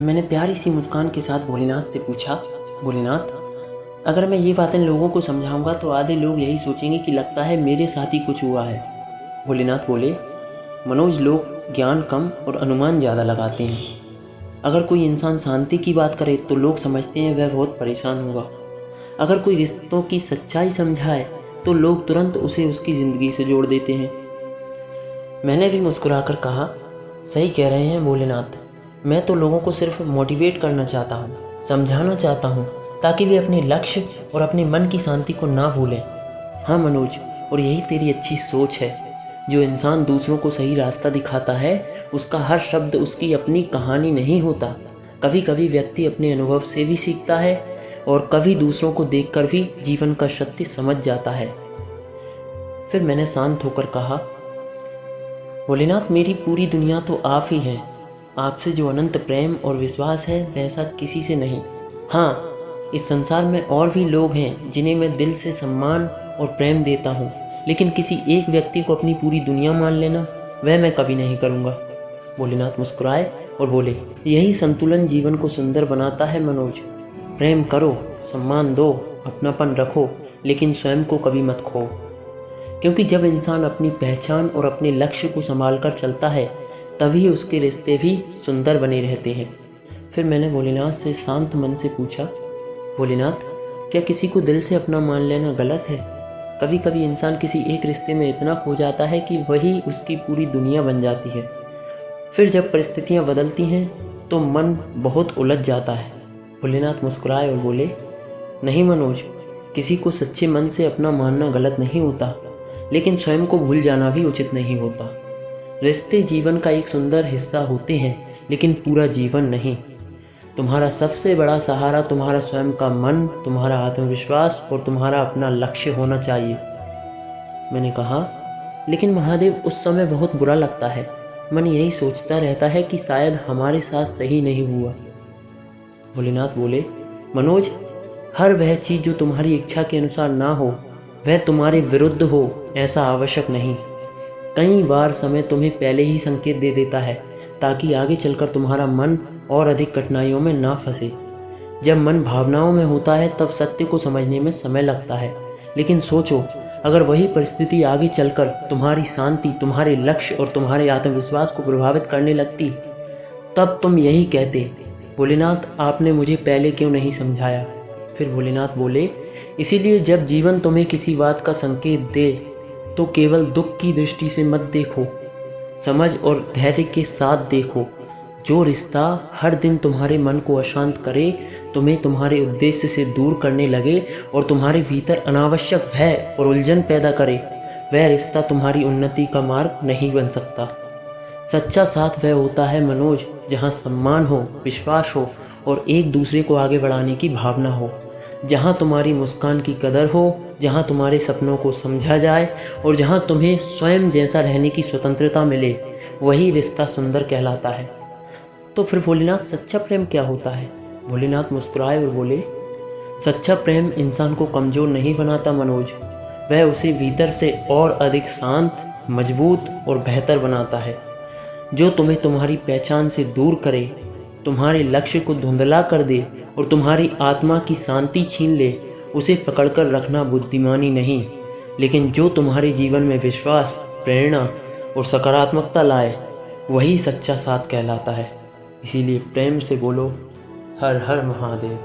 मैंने प्यारी सी मुस्कान के साथ भोलेनाथ से पूछा, भोलेनाथ, अगर मैं ये बातें लोगों को समझाऊंगा तो आधे लोग यही सोचेंगे कि लगता है मेरे साथ ही कुछ हुआ है। भोलेनाथ बोले, मनोज, लोग ज्ञान कम और अनुमान ज़्यादा लगाते हैं। अगर कोई इंसान शांति की बात करे तो लोग समझते हैं वह बहुत परेशान होगा। अगर कोई रिश्तों की सच्चाई समझाए तो लोग तुरंत उसे उसकी ज़िंदगी से जोड़ देते हैं। मैंने भी मुस्कुराकर कहा, सही कह रहे हैं भोलेनाथ, मैं तो लोगों को सिर्फ मोटिवेट करना चाहता हूँ, समझाना चाहता हूँ, ताकि वे अपने लक्ष्य और अपने मन की शांति को ना भूलें। हाँ मनोज, और यही तेरी अच्छी सोच है। जो इंसान दूसरों को सही रास्ता दिखाता है, उसका हर शब्द उसकी अपनी कहानी नहीं होता। कभी कभी व्यक्ति अपने अनुभव से भी सीखता है और कभी दूसरों को देखकर भी जीवन का सत्य समझ जाता है। फिर मैंने शांत होकर कहा, भोलेनाथ, मेरी पूरी दुनिया तो आप ही हैं। आपसे जो अनंत प्रेम और विश्वास है वैसा किसी से नहीं। हाँ, इस संसार में और भी लोग हैं जिन्हें मैं दिल से सम्मान और प्रेम देता हूँ, लेकिन किसी एक व्यक्ति को अपनी पूरी दुनिया मान लेना, वह मैं कभी नहीं करूँगा। भोलेनाथ मुस्कुराए और बोले, यही संतुलन जीवन को सुंदर बनाता है मनोज। प्रेम करो, सम्मान दो, अपनापन रखो, लेकिन स्वयं को कभी मत खो। क्योंकि जब इंसान अपनी पहचान और अपने लक्ष्य को संभाल कर चलता है, तभी उसके रिश्ते भी सुंदर बने रहते हैं। फिर मैंने भोलेनाथ से शांत मन से पूछा, भोलेनाथ, क्या किसी को दिल से अपना मान लेना गलत है? कभी कभी इंसान किसी एक रिश्ते में इतना खो जाता है कि वही उसकी पूरी दुनिया बन जाती है। फिर जब परिस्थितियाँ बदलती हैं तो मन बहुत उलझ जाता है। भोलेनाथ मुस्कुराए और बोले, नहीं मनोज, किसी को सच्चे मन से अपना मानना गलत नहीं होता, लेकिन स्वयं को भूल जाना भी उचित नहीं होता। रिश्ते जीवन का एक सुंदर हिस्सा होते हैं, लेकिन पूरा जीवन नहीं। तुम्हारा सबसे बड़ा सहारा तुम्हारा स्वयं का मन, तुम्हारा आत्मविश्वास और तुम्हारा अपना लक्ष्य होना चाहिए। मैंने कहा, लेकिन महादेव, उस समय बहुत बुरा लगता है। मन यही सोचता रहता है कि शायद हमारे साथ सही नहीं हुआ। भोलेनाथ बोले, मनोज, हर वह चीज़ जो तुम्हारी इच्छा के अनुसार ना हो, वह तुम्हारे विरुद्ध हो, ऐसा आवश्यक नहीं। कई बार समय तुम्हें पहले ही संकेत दे देता है, ताकि आगे चलकर तुम्हारा मन और अधिक कठिनाइयों में ना फंसे। जब मन भावनाओं में होता है तब सत्य को समझने में समय लगता है, लेकिन सोचो, अगर वही परिस्थिति आगे चलकर तुम्हारी शांति, तुम्हारे लक्ष्य और तुम्हारे आत्मविश्वास को प्रभावित करने लगती, तब तुम यही कहते, भोलेनाथ, आपने मुझे पहले क्यों नहीं समझाया? फिर भोलेनाथ बोले, इसीलिए जब जीवन तुम्हें किसी बात का संकेत दे तो केवल दुख की दृष्टि से मत देखो, समझ और धैर्य के साथ देखो। जो रिश्ता हर दिन तुम्हारे मन को अशांत करे, तुम्हें तुम्हारे उद्देश्य से दूर करने लगे और तुम्हारे भीतर अनावश्यक भय और उलझन पैदा करे, वह रिश्ता तुम्हारी उन्नति का मार्ग नहीं बन सकता। सच्चा साथ वह होता है मनोज, जहाँ सम्मान हो, विश्वास हो और एक दूसरे को आगे बढ़ाने की भावना हो। जहाँ तुम्हारी मुस्कान की कदर हो, जहाँ तुम्हारे सपनों को समझा जाए और जहाँ तुम्हें स्वयं जैसा रहने की स्वतंत्रता मिले, वही रिश्ता सुंदर कहलाता है। तो फिर भोलेनाथ, सच्चा प्रेम क्या होता है? भोलेनाथ मुस्कुराए और बोले, सच्चा प्रेम इंसान को कमज़ोर नहीं बनाता मनोज, वह उसे भीतर से और अधिक शांत, मजबूत और बेहतर बनाता है। जो तुम्हें तुम्हारी पहचान से दूर करे, तुम्हारे लक्ष्य को धुंधला कर दे और तुम्हारी आत्मा की शांति छीन ले, उसे पकड़कर रखना बुद्धिमानी नहीं, लेकिन जो तुम्हारे जीवन में विश्वास, प्रेरणा और सकारात्मकता लाए, वही सच्चा साथ कहलाता है। इसीलिए प्रेम से बोलो, हर हर महादेव।